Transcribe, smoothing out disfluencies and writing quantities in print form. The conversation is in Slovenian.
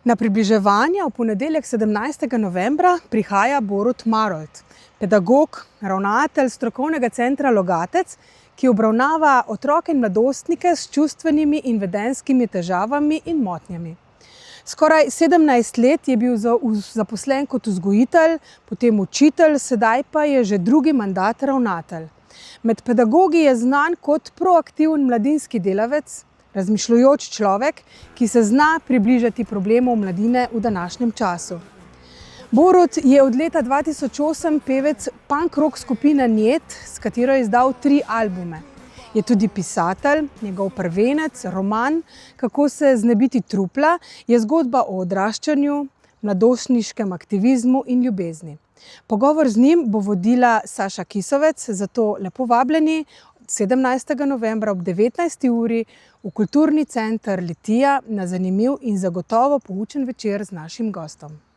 Na približevanje v ponedeljek 17. novembra prihaja Borut Marolt, pedagog, ravnatelj strokovnega centra Logatec, ki obravnava otroke in mladostnike s čustvenimi in vedenjskimi težavami in motnjami. Skoraj 17 let je bil zaposlen kot vzgojitelj, potem učitelj, sedaj pa je že drugi mandat ravnatelj. Med pedagogi je znan kot proaktiven mladinski delavec, razmišljujoč človek, ki se zna približati problemov mladine v današnjem času. Borut je od leta 2008 pevec punk rock skupine Njet, s katero je izdal 3 albume. Je tudi pisatelj, njegov prvenec, roman Kako se znebiti trupla, je zgodba o odraščanju, mladostniškem aktivizmu in ljubezni. Pogovor z njim bo vodila Saša Kisovec, zato lepo vabljeni 17. novembra ob 19. uri v Kulturni center Litija na zanimiv in zagotovo poučen večer z našim gostom.